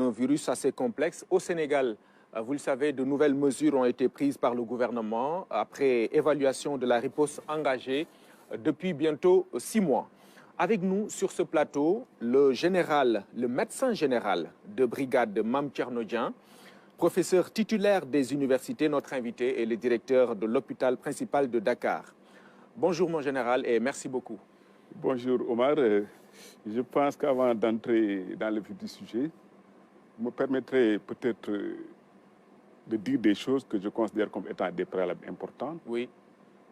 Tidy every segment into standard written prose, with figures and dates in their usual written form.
Un virus assez complexe. Au Sénégal, vous le savez, de nouvelles mesures ont été prises par le gouvernement après évaluation de la riposte engagée depuis bientôt 6 mois. Avec nous sur ce plateau, le médecin général de brigade Mame Thierno Dieng, professeur titulaire des universités, notre invité, et le directeur de l'hôpital principal de Dakar. Bonjour mon général et merci beaucoup. Bonjour Omar. Je pense qu'avant d'entrer dans le vif du sujet, vous me permettrez peut-être de dire des choses que je considère comme étant des préalables importantes. Oui.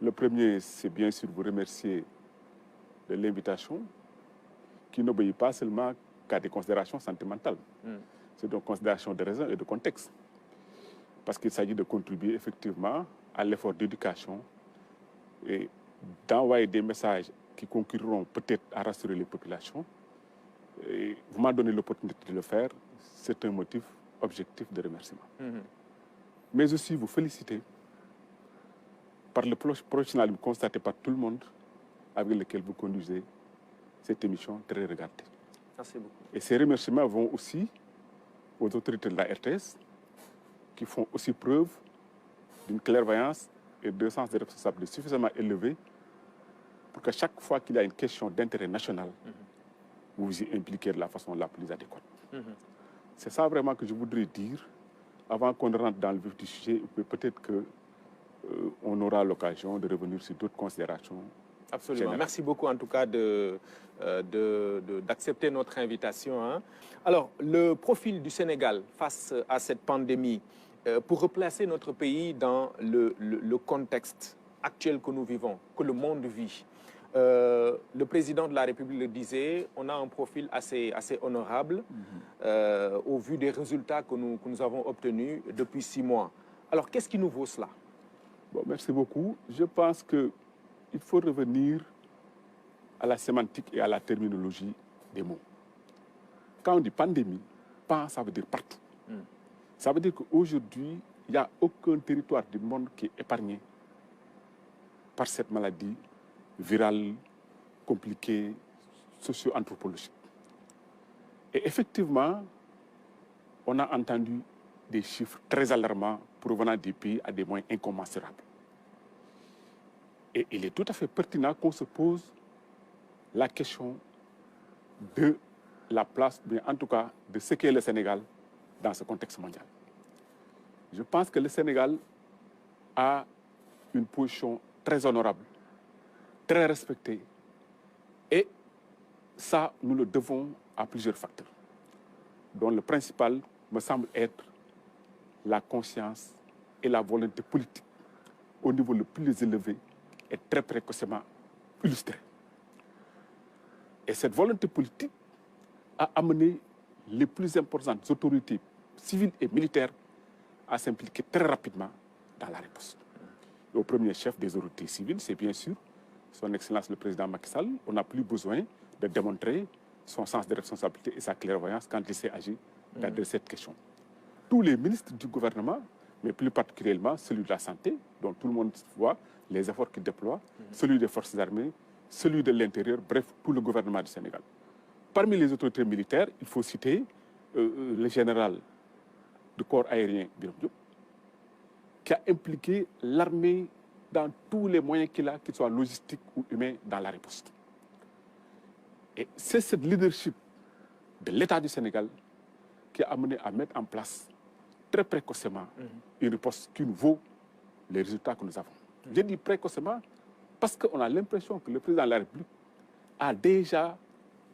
Le premier, c'est bien sûr vous remercier de l'invitation qui n'obéit pas seulement qu'à des considérations sentimentales. C'est une considération de raison et de contexte. Parce qu'il s'agit de contribuer effectivement à l'effort d'éducation et d'envoyer des messages qui concurreront peut-être à rassurer les populations. Et vous m'avez donné l'opportunité de le faire. C'est un motif objectif de remerciement. Mais aussi vous féliciter par le professionnalisme constaté par tout le monde avec lequel vous conduisez cette émission très regardée. Merci beaucoup. Et ces remerciements vont aussi aux autorités de la RTS qui font aussi preuve d'une clairvoyance et d'un sens de responsabilité suffisamment élevé pour que chaque fois qu'il y a une question d'intérêt national, vous vous y impliquez de la façon la plus adéquate. C'est ça vraiment que je voudrais dire avant qu'on rentre dans le vif du sujet. Peut-être qu'on aura l'occasion de revenir sur d'autres considérations. Absolument. Générales. Merci beaucoup en tout cas d'accepter notre invitation. Hein. Alors, le profil du Sénégal face à cette pandémie, pour replacer notre pays dans le contexte actuel que nous vivons, que le monde vit. Le président de la République le disait, on a un profil assez honorable au vu des résultats que nous avons obtenus depuis 6 mois. Alors, qu'est-ce qui nous vaut cela? Bon, merci beaucoup. Je pense qu'il faut revenir à la sémantique et à la terminologie des mots. Quand on dit pandémie, pan, ça veut dire partout. Ça veut dire qu'aujourd'hui, il n'y a aucun territoire du monde qui est épargné par cette maladie virale, compliquée, socio-anthropologique. Et effectivement, on a entendu des chiffres très alarmants provenant des pays à des moyens incommensurables. Et il est tout à fait pertinent qu'on se pose la question de la place, mais en tout cas de ce qu'est le Sénégal dans ce contexte mondial. Je pense que le Sénégal a une position très honorable, très respectée, et ça, nous le devons à plusieurs facteurs, dont le principal me semble être la conscience et la volonté politique au niveau le plus élevé et très précocement illustrée. Et cette volonté politique a amené les plus importantes autorités civiles et militaires à s'impliquer très rapidement dans la riposte. Au premier chef des autorités civiles, c'est bien sûr son Excellence le Président Macky Sall. On n'a plus besoin de démontrer son sens de responsabilité et sa clairvoyance quand il s'est agi d'adresser cette question. Tous les ministres du gouvernement, mais plus particulièrement celui de la santé, dont tout le monde voit les efforts qu'il déploie, celui des forces armées, celui de l'intérieur, bref, tout le gouvernement du Sénégal. Parmi les autorités militaires, il faut citer le général du corps aérien, Birame Diop, qui a impliqué l'armée dans tous les moyens qu'il a, qu'ils soient logistiques ou humains, dans la riposte. Et c'est ce leadership de l'État du Sénégal qui a amené à mettre en place très précocement une riposte qui nous vaut les résultats que nous avons. Je dis précocement parce qu'on a l'impression que le président de la République a déjà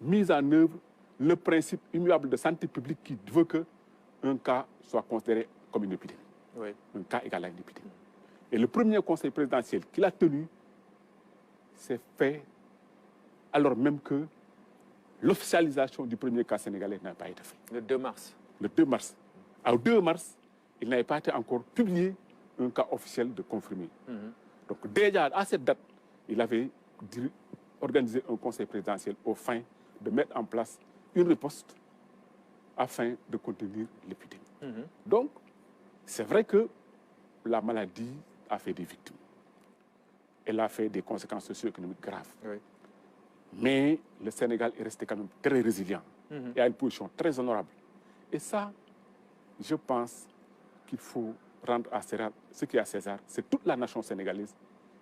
mis en œuvre le principe immuable de santé publique qui veut qu'un cas soit considéré comme une épidémie. Oui. Un cas égal à une épidémie. Et le premier conseil présidentiel qu'il a tenu s'est fait alors même que l'officialisation du premier cas sénégalais n'a pas été faite. Le 2 mars. Le 2 mars. Au 2 mars, il n'avait pas été encore publié un cas officiel de confirmé. Donc déjà, à cette date, il avait organisé un conseil présidentiel aux fins de mettre en place une riposte afin de contenir l'épidémie. Donc, c'est vrai que la maladie a fait des victimes. Elle a fait des conséquences socio-économiques graves. Oui. Mais le Sénégal est resté quand même très résilient et a une position très honorable. Et ça, je pense qu'il faut rendre à César ce qui est à César. C'est toute la nation sénégalaise,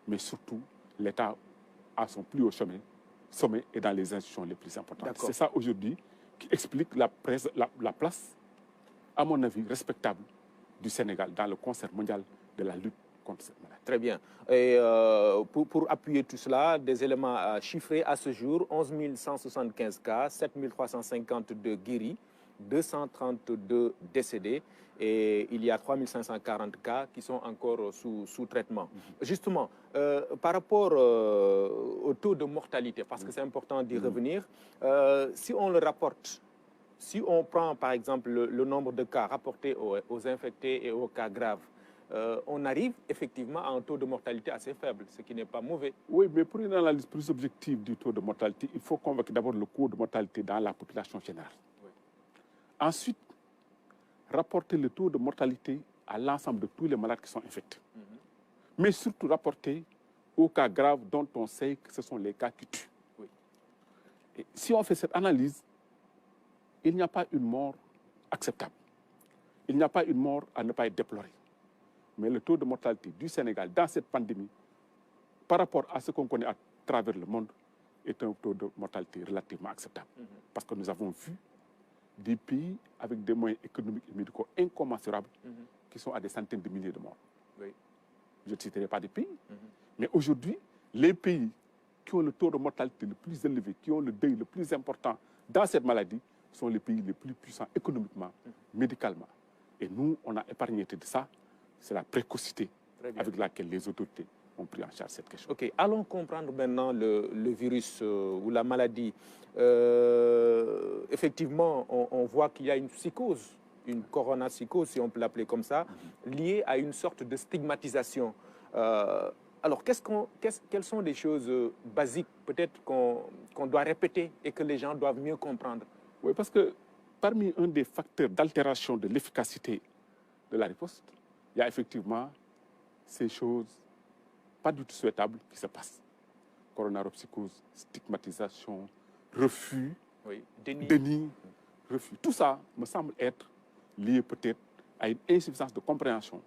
mais surtout l'État à son plus haut sommet et dans les institutions les plus importantes. C'est ça aujourd'hui qui explique la place, à mon avis, respectable du Sénégal dans le concert mondial de la lutte contre cette maladie. Très bien. Et pour appuyer tout cela, des éléments chiffrés à ce jour, 11 175 cas, 7 352 guéris, 232 décédés et il y a 3 540 cas qui sont encore sous traitement. Justement, par rapport au taux de mortalité, parce que c'est important d'y revenir, si on le rapporte, si on prend par exemple le nombre de cas rapportés aux infectés et aux cas graves, on arrive effectivement à un taux de mortalité assez faible, ce qui n'est pas mauvais. Oui, mais pour une analyse plus objective du taux de mortalité, il faut convoquer d'abord le coût de mortalité dans la population générale. Oui. Ensuite, rapporter le taux de mortalité à l'ensemble de tous les malades qui sont infectés. Mais surtout rapporter aux cas graves dont on sait que ce sont les cas qui tuent. Oui. Et si on fait cette analyse, il n'y a pas une mort acceptable. Il n'y a pas une mort à ne pas être déplorée. Mais le taux de mortalité du Sénégal dans cette pandémie, par rapport à ce qu'on connaît à travers le monde, est un taux de mortalité relativement acceptable. Parce que nous avons vu des pays avec des moyens économiques et médicaux incommensurables qui sont à des centaines de milliers de morts. Oui. Je ne citerai pas des pays. Mais aujourd'hui, les pays qui ont le taux de mortalité le plus élevé, qui ont le deuil le plus important dans cette maladie, sont les pays les plus puissants économiquement, médicalement. Et nous, on a épargné de ça. C'est la précocité avec laquelle les autorités ont pris en charge cette question. Ok, allons comprendre maintenant le virus ou la maladie. Effectivement, on voit qu'il y a une psychose, une coronapsychose, si on peut l'appeler comme ça, liée à une sorte de stigmatisation. Alors, quelles sont les choses basiques, peut-être, qu'on doit répéter et que les gens doivent mieux comprendre? Oui, parce que parmi un des facteurs d'altération de l'efficacité de la riposte, il y a effectivement ces choses pas du tout souhaitables qui se passent. Coronaropsychose, stigmatisation, refus, oui, déni, refus. Tout ça me semble être lié peut-être à une insuffisance de compréhension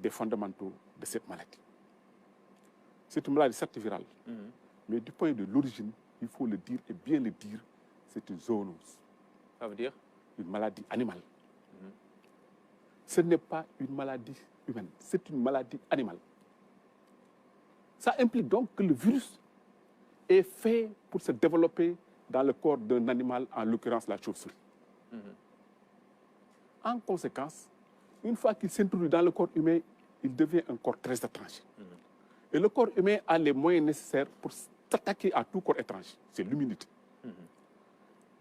des fondamentaux de cette maladie. C'est une maladie certes virale, mais du point de l'origine, il faut le dire et bien le dire, c'est une zoonose. Ça veut dire? Une maladie animale. Ce n'est pas une maladie humaine, c'est une maladie animale. Ça implique donc que le virus est fait pour se développer dans le corps d'un animal, en l'occurrence la chauve-souris. En conséquence, une fois qu'il s'introduit dans le corps humain, il devient un corps très étranger. Et le corps humain a les moyens nécessaires pour s'attaquer à tout corps étranger. C'est l'immunité.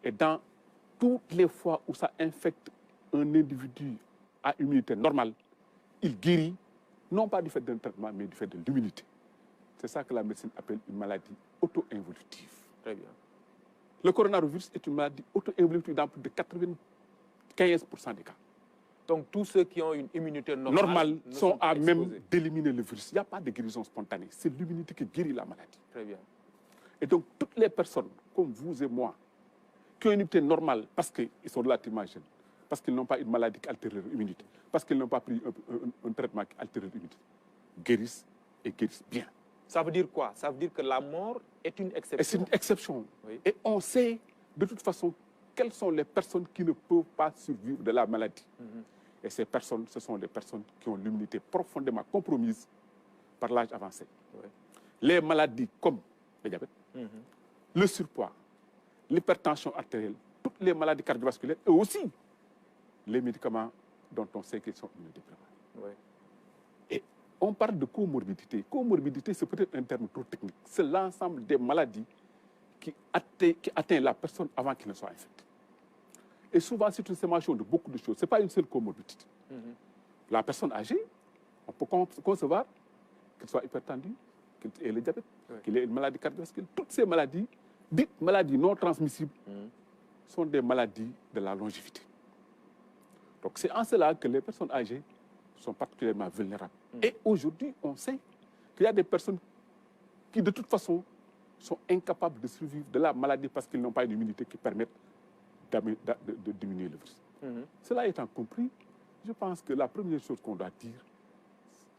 Et dans toutes les fois où ça infecte un individu à immunité normale, il guérit, non pas du fait d'un traitement, mais du fait de l'immunité. C'est ça que la médecine appelle une maladie auto-involutive. Très bien. Le coronavirus est une maladie auto-involutive dans plus de 95% des cas. Donc tous ceux qui ont une immunité normale sont à même d'éliminer le virus. Il n'y a pas de guérison spontanée. C'est l'immunité qui guérit la maladie. Très bien. Et donc toutes les personnes, comme vous et moi, qui ont une immunité normale parce qu'ils sont relativement jeunes, parce qu'ils n'ont pas une maladie qui altère leur immunité, parce qu'ils n'ont pas pris un traitement qui altère leur immunité, guérissent et guérissent bien. Ça veut dire quoi? Ça veut dire que la mort est une exception. C'est une exception. Oui. Et on sait de toute façon quelles sont les personnes qui ne peuvent pas survivre de la maladie. Et ces personnes, ce sont des personnes qui ont l'immunité profondément compromise par l'âge avancé. Oui. Les maladies comme le diabète, le surpoids, l'hypertension artérielle, toutes les maladies cardiovasculaires et aussi les médicaments dont on sait qu'ils sont immunodéprimants. Oui. Et on parle de comorbidité. Comorbidité, c'est peut-être un terme trop technique. C'est l'ensemble des maladies qui atteint la personne avant qu'elle ne soit infectée. Et souvent, c'est une sommation de beaucoup de choses. Ce n'est pas une seule comorbidité. La personne âgée, on peut concevoir qu'elle soit hypertendue, qu'elle ait le diabète, qu'elle ait une maladie cardiovasculaire. Toutes ces maladies, dites maladies non transmissibles, sont des maladies de la longévité. Donc c'est en cela que les personnes âgées sont particulièrement vulnérables. Et aujourd'hui, on sait qu'il y a des personnes qui, de toute façon, sont incapables de survivre de la maladie parce qu'ils n'ont pas une immunité qui permette de diminuer le virus. Cela étant compris, je pense que la première chose qu'on doit dire,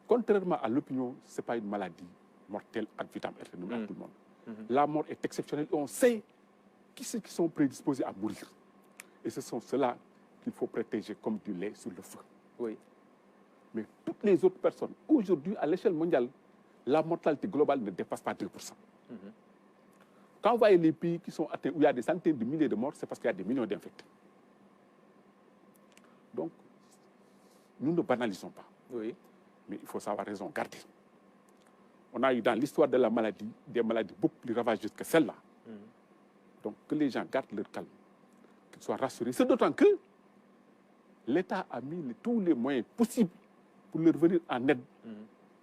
contrairement à l'opinion, ce n'est pas une maladie mortelle ad vitam aeternam à tout le monde. La mort est exceptionnelle et on sait qui ceux qui sont prédisposés à mourir. Et ce sont ceux-là qu'il faut protéger comme du lait sur le feu. Oui. Mais toutes les autres personnes, aujourd'hui, à l'échelle mondiale, la mortalité globale ne dépasse pas 2%. Quand vous voyez les pays qui sont atteints, où il y a des centaines de milliers de morts, c'est parce qu'il y a des millions d'infectés. Donc, nous ne banalisons pas. Oui. Mais il faut savoir raison garder. On a eu dans l'histoire de la maladie des maladies beaucoup plus ravageuses que celle-là. Donc, que les gens gardent leur calme, qu'ils soient rassurés. C'est d'autant que l'État a mis tous les moyens possibles pour leur venir en aide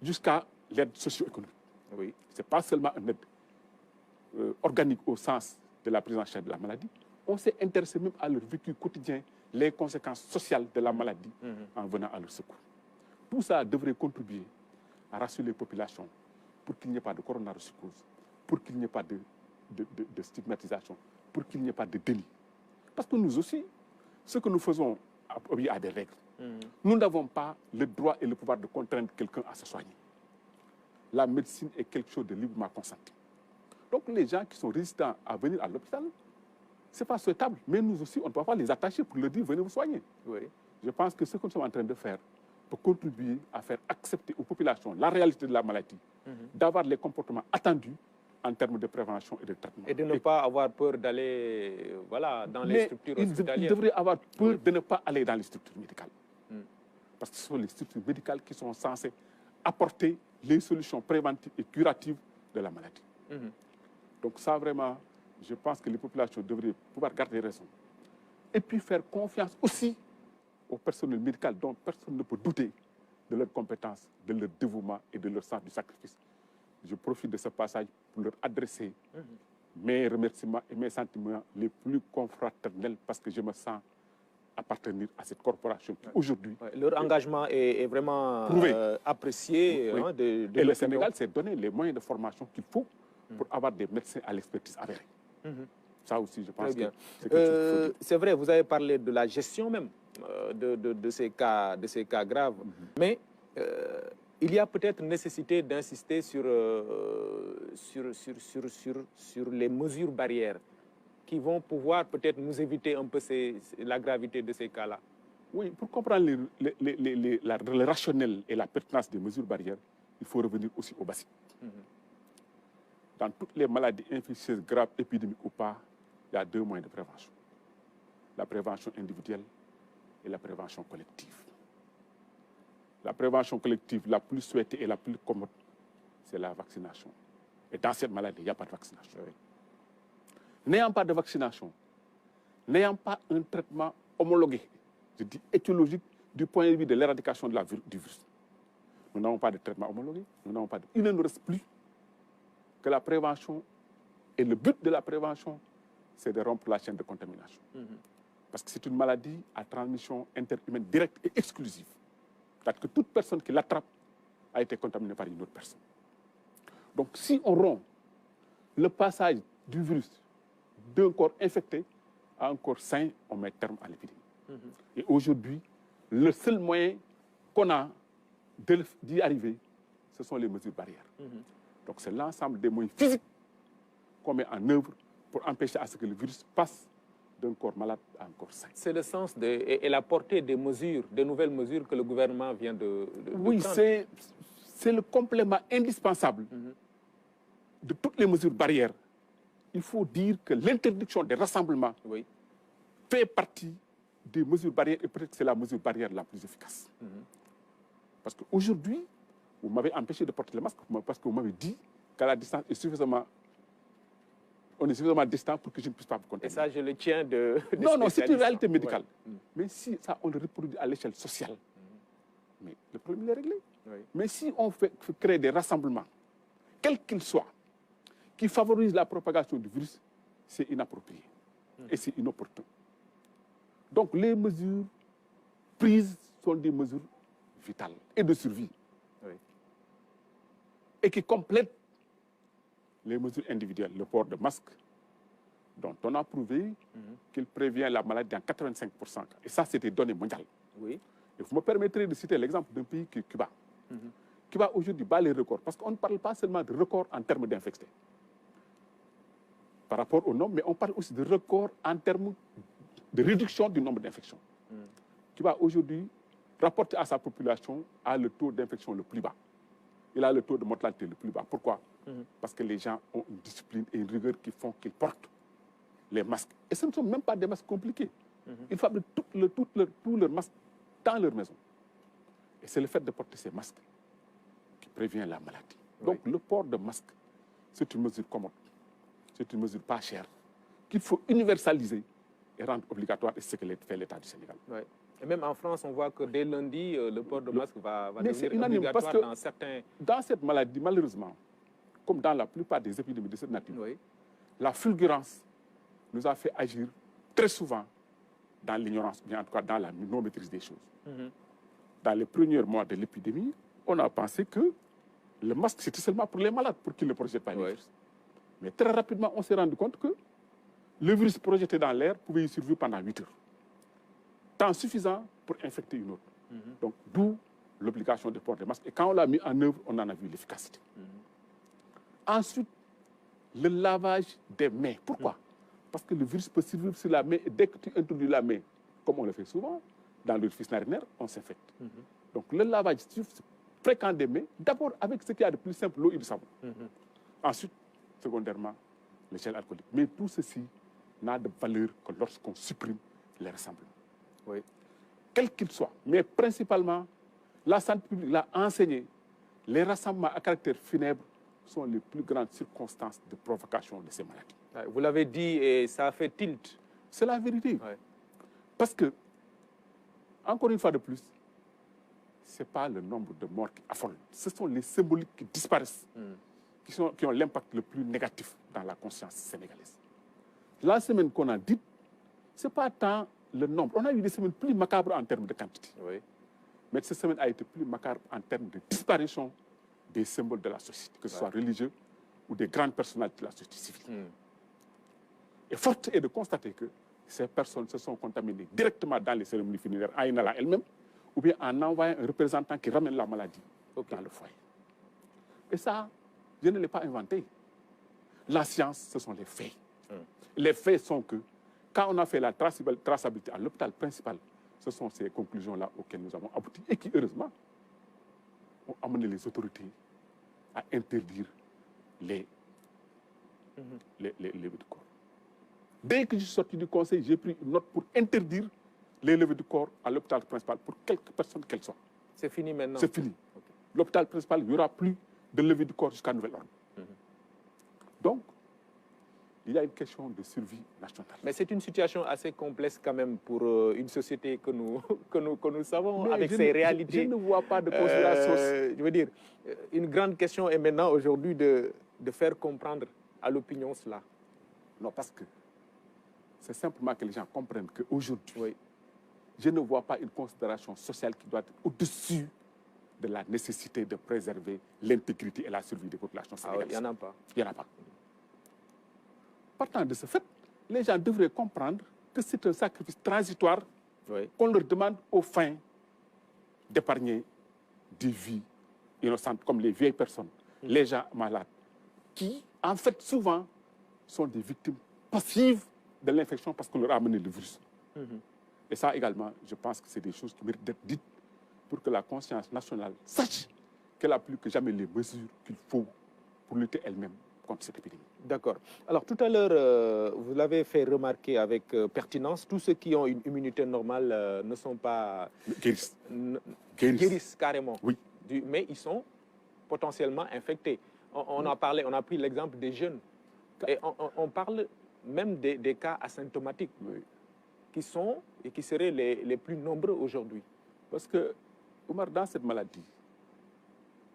jusqu'à l'aide socio-économique. Oui. Ce n'est pas seulement une aide organique au sens de la prise en charge de la maladie. On s'est intéressé même à leur vécu quotidien, les conséquences sociales de la maladie en venant à leur secours. Tout ça devrait contribuer à rassurer les populations pour qu'il n'y ait pas de coronavirus, pour qu'il n'y ait pas de stigmatisation, pour qu'il n'y ait pas de délit. Parce que nous aussi, ce que nous faisons à des règles, nous n'avons pas le droit et le pouvoir de contraindre quelqu'un à se soigner. La médecine est quelque chose de librement consenti. Donc les gens qui sont résistants à venir à l'hôpital, ce n'est pas souhaitable. Mais nous aussi, on ne peut pas les attacher pour leur dire « venez vous soigner ». Oui. Je pense que ce que nous sommes en train de faire pour contribuer à faire accepter aux populations la réalité de la maladie, d'avoir les comportements attendus en termes de prévention et de traitement. Et de ne pas avoir peur d'aller dans les structures hospitalières. Ils devraient avoir peur de ne pas aller dans les structures médicales. Parce que ce sont les structures médicales qui sont censées apporter les solutions préventives et curatives de la maladie. Donc ça, vraiment, je pense que les populations devraient pouvoir garder raison. Et puis faire confiance aussi au personnel médical dont personne ne peut douter de leurs compétences, de leur dévouement et de leur sens du sacrifice. Je profite de ce passage pour leur adresser mes remerciements et mes sentiments les plus confraternels parce que je me sens appartenir à cette corporation qui aujourd'hui... Leur engagement est vraiment apprécié. Oui. Et le Sénégal s'est donné les moyens de formation qu'il faut pour avoir des médecins à l'expertise avérée. Ça aussi, je pense que c'est quelque chose qu'il faut dire. C'est vrai, vous avez parlé de la gestion même de ces cas graves. Mais il y a peut-être nécessité d'insister sur les mesures barrières qui vont pouvoir peut-être nous éviter un peu la gravité de ces cas-là. Oui, pour comprendre le rationnel et la pertinence des mesures barrières, il faut revenir aussi au basique. Dans toutes les maladies infectieuses graves, épidémiques ou pas, il y a deux moyens de prévention. La prévention individuelle et la prévention collective. La prévention collective la plus souhaitée et la plus commode, c'est la vaccination. Et dans cette maladie, il n'y a pas de vaccination. N'ayant pas de vaccination, n'ayant pas un traitement homologué, je dis étiologique, du point de vue de l'éradication du virus, nous n'avons pas de traitement homologué, il ne nous reste plus que la prévention. Et le but de la prévention, c'est de rompre la chaîne de contamination. Parce que c'est une maladie à transmission interhumaine directe et exclusive. C'est-à-dire que toute personne qui l'attrape a été contaminée par une autre personne. Donc si on rompt le passage du virus d'un corps infecté à un corps sain, on met terme à l'épidémie. Et aujourd'hui, le seul moyen qu'on a d'y arriver, ce sont les mesures barrières. Donc c'est l'ensemble des moyens physiques qu'on met en œuvre pour empêcher à ce que le virus passe d'un corps malade à un corps sain. C'est le sens et la portée des mesures, des nouvelles mesures que le gouvernement vient de oui, prendre. C'est le complément indispensable de toutes les mesures barrières. Il faut dire que l'interdiction des rassemblements fait partie des mesures barrières et peut-être que c'est la mesure barrière la plus efficace. Parce qu'aujourd'hui, vous m'avez empêché de porter le masque parce que vous m'avez dit qu'à la distance est suffisamment... On est suffisamment distant pour que je ne puisse pas vous contaminer. Et ça, je le tiens de... Non, c'est une réalité médicale. Mais si ça, on le reproduit à l'échelle sociale, mais le problème est réglé. Mais si on crée des rassemblements, quels qu'ils soient, qui favorisent la propagation du virus, c'est inapproprié et c'est inopportun. Donc les mesures prises sont des mesures vitales et de survie. Et qui complètent les mesures individuelles, le port de masque, dont on a prouvé qu'il prévient la maladie dans 85%. Et ça, c'est des données mondiales. Oui. Et vous me permettrez de citer l'exemple d'un pays qui est Cuba. Cuba aujourd'hui bat les records, parce qu'on ne parle pas seulement de records en termes d'infectés par rapport au nombre, mais on parle aussi de records en termes de réduction du nombre d'infections. Cuba aujourd'hui, rapporté à sa population, a le taux d'infection le plus bas. Il a le taux de mortalité le plus bas. Pourquoi? Parce que les gens ont une discipline et une rigueur qui font qu'ils portent les masques. Et ce ne sont même pas des masques compliqués. Ils fabriquent tous leurs masques dans leur maison. Et c'est le fait de porter ces masques qui prévient la maladie. Donc le port de masque, c'est une mesure commode. C'est une mesure pas chère, qu'il faut universaliser et rendre obligatoire, et c'est ce que fait l'État du Sénégal. Ouais. Et même en France, on voit que dès lundi, le port de masque va devenir unanime, obligatoire parce que dans certains... Dans cette maladie, malheureusement, comme dans la plupart des épidémies de cette nature, la fulgurance nous a fait agir très souvent dans l'ignorance, bien en tout cas dans la non-maîtrise des choses. Dans les premiers mois de l'épidémie, on a pensé que le masque, c'était seulement pour les malades, pour qu'ils ne projettent pas le virus. Mais très rapidement, on s'est rendu compte que le virus projeté dans l'air pouvait y survivre pendant 8 heures. Temps suffisant pour infecter une autre. Donc, d'où l'obligation de porter des masques. Et quand on l'a mis en œuvre, on en a vu l'efficacité. Ensuite, le lavage des mains. Pourquoi? Parce que le virus peut survivre sur la main, et dès que tu introduis la main, comme on le fait souvent, dans l'orifice narinaire, on s'infecte. Donc, le lavage fréquent des mains, d'abord avec ce qu'il y a de plus simple, l'eau et le savon. Ensuite, secondairement, le gel alcoolique. Mais tout ceci n'a de valeur que lorsqu'on supprime les rassemblements. Quel qu'il soit. Mais principalement, la santé publique l'a enseigné. Les rassemblements à caractère funèbre sont les plus grandes circonstances de provocation de ces maladies. Vous l'avez dit et ça a fait tilt. C'est la vérité. Parce que, encore une fois de plus, ce n'est pas le nombre de morts qui affole. Ce sont les symboliques qui disparaissent. Qui ont l'impact le plus négatif dans la conscience sénégalaise. La semaine qu'on a dite, ce n'est pas tant le nombre. On a eu des semaines plus macabres en termes de quantité. Mais cette semaine a été plus macabre en termes de disparition des symboles de la société, que ce soit religieux ou des grandes personnalités de la société civile. Et forte est de constater que ces personnes se sont contaminées directement dans les cérémonies funéraires, à Inala elle-même, ou bien en envoyant un représentant qui ramène la maladie dans le foyer. Et ça, je ne l'ai pas inventé. La science, ce sont les faits. Les faits sont que, quand on a fait la traçabilité à l'hôpital principal, ce sont ces conclusions-là auxquelles nous avons abouti et qui, heureusement, ont amené les autorités à interdire les levées de corps. Dès que je suis sorti du conseil, j'ai pris une note pour interdire les levées de corps à l'hôpital principal pour quelques personnes qu'elles soient. C'est fini maintenant? C'est fini. L'hôpital principal, il n'y aura plus de levée du corps jusqu'à nouvel ordre. Donc, il y a une question de survie nationale. Mais c'est une situation assez complexe quand même pour une société que nous savons, avec ses réalités. Je ne vois pas de considération. Je veux dire, une grande question est maintenant aujourd'hui de faire comprendre à l'opinion cela. Non, parce que c'est simplement que les gens comprennent qu'aujourd'hui, je ne vois pas une considération sociale qui doit être au-dessus de la nécessité de préserver l'intégrité et la survie des populations sénégalaises. Il n'y en a pas. Il n'y en a pas. Partant de ce fait, les gens devraient comprendre que c'est un sacrifice transitoire qu'on leur demande aux fins d'épargner des vies innocentes, comme les vieilles personnes, les gens malades, qui, en fait, souvent, sont des victimes passives de l'infection parce qu'on leur a amené le virus. Et ça également, je pense que c'est des choses qui méritent d'être dites pour que la conscience nationale sache qu'elle a plus que jamais les mesures qu'il faut pour lutter elle-même contre cette épidémie. D'accord. Alors, tout à l'heure, vous l'avez fait remarquer avec pertinence, tous ceux qui ont une immunité normale ne sont pas... Guérissent carrément. Oui. Mais ils sont potentiellement infectés. On a pris l'exemple des jeunes. Et on parle même des cas asymptomatiques qui sont et qui seraient les plus nombreux aujourd'hui. Parce que, Omar, dans cette maladie,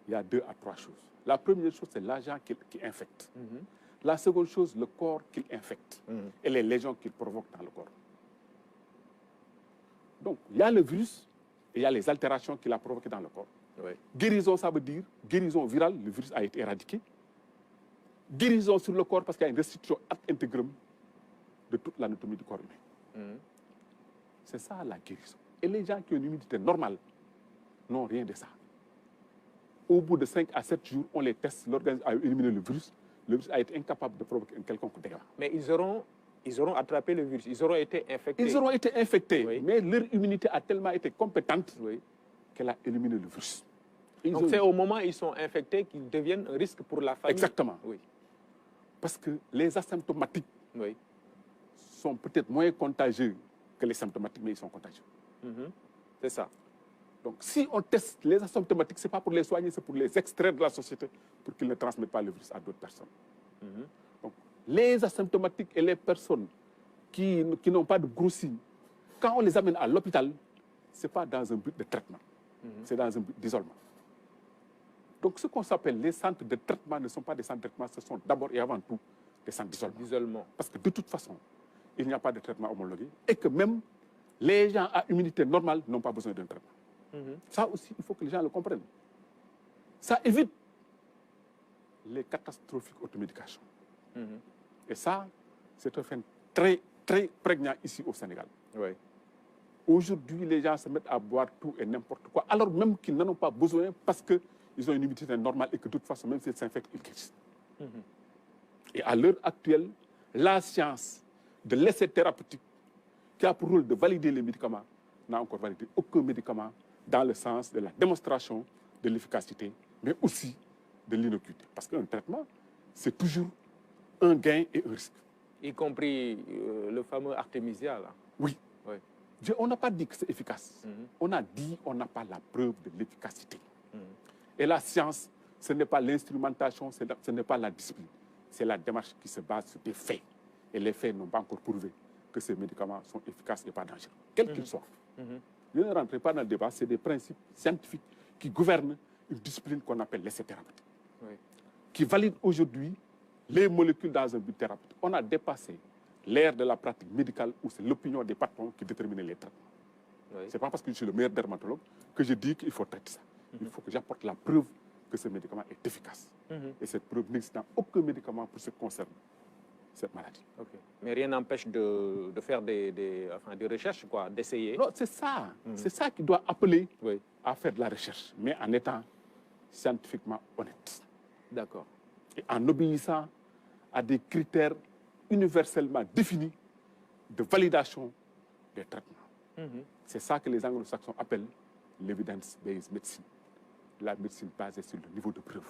il y a 2 à 3 choses. La première chose, c'est l'agent qui infecte. La seconde chose, le corps qu'il infecte et les lésions qu'il provoque dans le corps. Donc, il y a le virus et il y a les altérations qu'il a provoquées dans le corps. Guérison, ça veut dire guérison virale, le virus a été éradiqué. Guérison sur le corps parce qu'il y a une restriction ad integrum de toute l'anatomie du corps humain. C'est ça la guérison. Et les gens qui ont une immunité normale n'ont rien de ça. Au bout de 5 à 7 jours, on les teste, l'organisme a éliminé le virus a été incapable de provoquer un quelconque dégât. Mais ils auront attrapé le virus, ils auront été infectés. Ils auront été infectés, oui. mais leur immunité a tellement été compétente qu'elle a éliminé le virus. Donc c'est au moment où ils sont infectés qu'ils deviennent un risque pour la famille. Exactement. Oui. Parce que les asymptomatiques sont peut-être moins contagieux que les symptomatiques, mais ils sont contagieux. C'est ça. Donc si on teste les asymptomatiques, ce n'est pas pour les soigner, c'est pour les extraire de la société, pour qu'ils ne transmettent pas le virus à d'autres personnes. Donc les asymptomatiques et les personnes qui n'ont pas de gros signes, quand on les amène à l'hôpital, ce n'est pas dans un but de traitement, c'est dans un but d'isolement. Donc ce qu'on s'appelle les centres de traitement ne sont pas des centres de traitement, ce sont d'abord et avant tout des centres d'isolement. Parce que de toute façon, il n'y a pas de traitement homologué et que même les gens à immunité normale n'ont pas besoin d'un traitement. Ça aussi, il faut que les gens le comprennent. Ça évite les catastrophiques automédications. Et ça, c'est un fait très, très prégnant ici au Sénégal. Aujourd'hui, les gens se mettent à boire tout et n'importe quoi, alors même qu'ils n'en ont pas besoin parce qu'ils ont une immunité normale et que de toute façon, même s'ils s'infectent, ils guérissent. Et à l'heure actuelle, la science de l'essai thérapeutique qui a pour rôle de valider les médicaments n'a encore validé aucun médicament dans le sens de la démonstration de l'efficacité, mais aussi de l'innocuité. Parce qu'un traitement, c'est toujours un gain et un risque. Y compris le fameux Artemisia, là. Oui. On n'a pas dit que c'est efficace. On a dit qu'on n'a pas la preuve de l'efficacité. Et la science, ce n'est pas l'instrumentation, ce n'est pas la discipline. C'est la démarche qui se base sur des faits. Et les faits n'ont pas encore prouvé que ces médicaments sont efficaces et pas dangereux, quels qu'ils soient. Je ne rentrerai pas dans le débat, c'est des principes scientifiques qui gouvernent une discipline qu'on appelle l'essai thérapeutique, qui valide aujourd'hui les molécules dans un but thérapeutique. On a dépassé l'ère de la pratique médicale où c'est l'opinion des patrons qui détermine les traitements. Ce n'est pas parce que je suis le meilleur dermatologue que je dis qu'il faut traiter ça. Il faut que j'apporte la preuve que ce médicament est efficace. Et cette preuve n'existe dans aucun médicament pour ce qui concerne cette maladie. Mais rien n'empêche de faire des recherches, d'essayer. Non, c'est ça. C'est ça qui doit appeler à faire de la recherche, mais en étant scientifiquement honnête. D'accord. Et en obéissant à des critères universellement définis de validation des traitements. C'est ça que les anglo-saxons appellent l'evidence-based medicine, la médecine basée sur le niveau de preuve.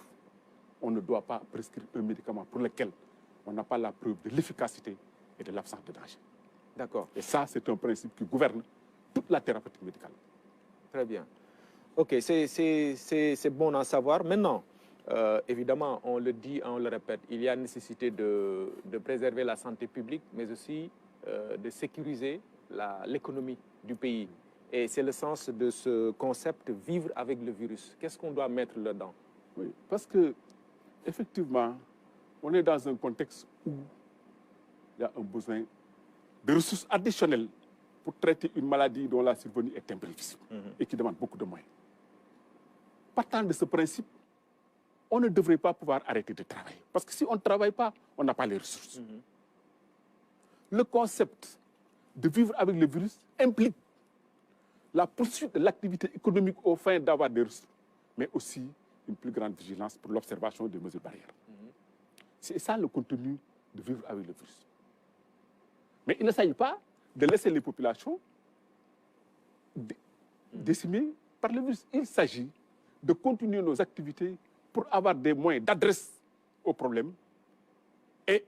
On ne doit pas prescrire un médicament pour lequel on n'a pas la preuve de l'efficacité et de l'absence de danger. D'accord. Et ça, c'est un principe qui gouverne toute la thérapeutique médicale. Très bien. OK, c'est bon d'en savoir. Maintenant, évidemment, on le dit, on le répète, il y a nécessité de préserver la santé publique, mais aussi de sécuriser l'économie du pays. Et c'est le sens de ce concept « vivre avec le virus ». Qu'est-ce qu'on doit mettre là-dedans? Oui, parce que, effectivement, on est dans un contexte où il y a un besoin de ressources additionnelles pour traiter une maladie dont la survenue est imprévisible et qui demande beaucoup de moyens. Partant de ce principe, on ne devrait pas pouvoir arrêter de travailler. Parce que si on ne travaille pas, on n'a pas les ressources. Le concept de vivre avec le virus implique la poursuite de l'activité économique aux fins d'avoir des ressources, mais aussi une plus grande vigilance pour l'observation des mesures barrières. C'est ça le contenu de vivre avec le virus. Mais il ne s'agit pas de laisser les populations décimées par le virus. Il s'agit de continuer nos activités pour avoir des moyens d'adresse aux problèmes et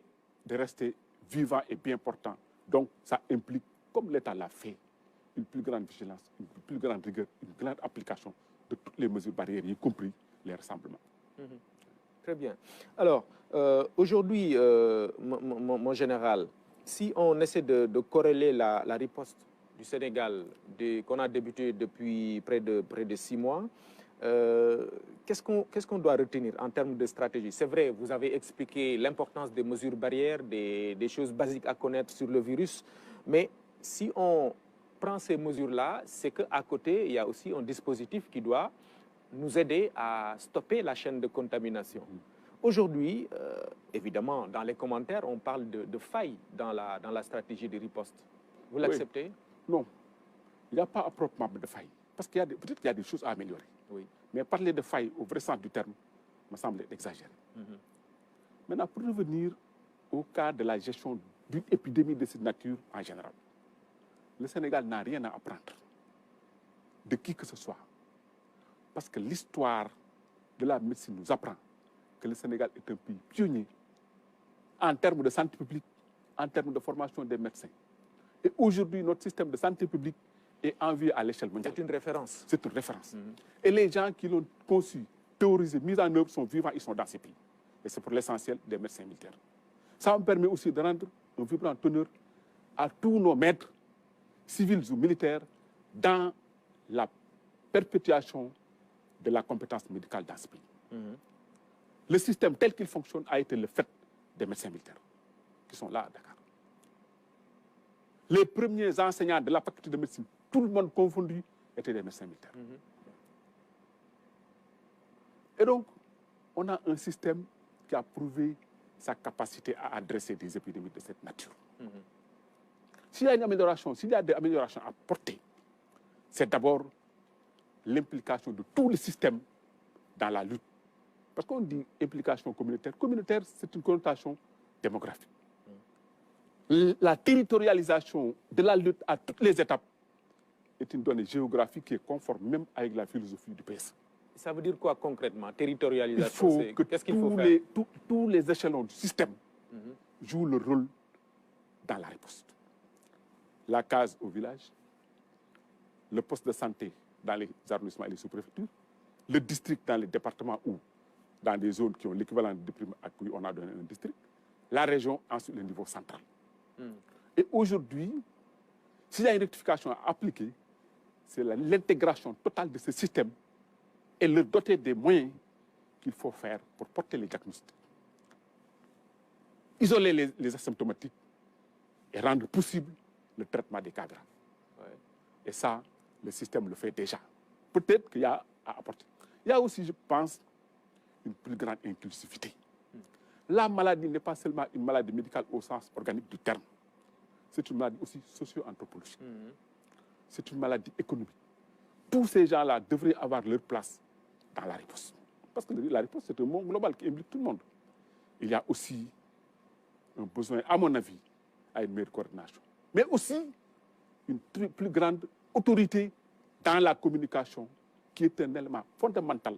de rester vivants et bien portants. Donc, ça implique, comme l'État l'a fait, une plus grande vigilance, une plus grande rigueur, une grande application de toutes les mesures barrières, y compris les rassemblements. Très bien. Alors, aujourd'hui, mon général, si on essaie de corréler la riposte du Sénégal qu'on a débuté depuis près de 6 mois, qu'est-ce qu'on doit retenir en termes de stratégie? C'est vrai, vous avez expliqué l'importance des mesures barrières, des choses basiques à connaître sur le virus, mais si on prend ces mesures-là, c'est qu'à côté, il y a aussi un dispositif qui doit nous aider à stopper la chaîne de contamination. Aujourd'hui, évidemment, dans les commentaires, on parle de failles dans la stratégie de riposte. Vous l'acceptez? Oui. Non, il n'y a pas à proprement de failles. Parce qu'il y a peut-être qu'il y a des choses à améliorer. Oui. Mais parler de failles au vrai sens du terme me semble exagéré. Maintenant, pour revenir au cas de la gestion d'une épidémie de cette nature en général, le Sénégal n'a rien à apprendre de qui que ce soit. Parce que l'histoire de la médecine nous apprend que le Sénégal est un pays pionnier en termes de santé publique, en termes de formation des médecins. Et aujourd'hui, notre système de santé publique est envié à l'échelle mondiale. C'est une référence. C'est une référence. Et les gens qui l'ont conçu, théorisé, mis en œuvre sont vivants, ils sont dans ces pays. Et c'est pour l'essentiel des médecins militaires. Ça me permet aussi de rendre un vibrant honneur à tous nos maîtres, civils ou militaires, dans la perpétuation de la compétence médicale dans ce pays. Le système tel qu'il fonctionne a été le fait des médecins militaires qui sont là à Dakar. Les premiers enseignants de la faculté de médecine, tout le monde confondu, étaient des médecins militaires. Et donc, on a un système qui a prouvé sa capacité à adresser des épidémies de cette nature. S'il y a une amélioration, s'il y a des améliorations à porter, c'est d'abord l'implication de tout le système dans la lutte. Parce qu'on dit implication communautaire. Communautaire, c'est une connotation démographique. La territorialisation de la lutte à toutes les étapes est une donnée géographique qui est conforme même avec la philosophie du PS. Ça veut dire quoi concrètement, territorialisation? Il faut que qu'est-ce qu'il faut faire? tous les échelons du système jouent le rôle dans la riposte. La case au village, le poste de santé dans les arrondissements et les sous-préfectures, le district dans les départements ou dans des zones qui ont l'équivalent de prime à qui on a donné un district, la région, ensuite le niveau central. Et aujourd'hui, s'il y a une rectification à appliquer, c'est l'intégration totale de ce système et le doter des moyens qu'il faut faire pour porter les diagnostics. Isoler les asymptomatiques et rendre possible le traitement des cas graves. Et ça, le système le fait déjà. Peut-être qu'il y a à apporter. Il y a aussi, je pense, une plus grande inclusivité. La maladie n'est pas seulement une maladie médicale au sens organique du terme. C'est une maladie aussi socio-anthropologique. C'est une maladie économique. Tous ces gens-là devraient avoir leur place dans la riposte. Parce que la riposte, c'est un monde global qui implique tout le monde. Il y a aussi un besoin, à mon avis, à une meilleure coordination. Mais aussi une plus grande autorité dans la communication, qui est un élément fondamental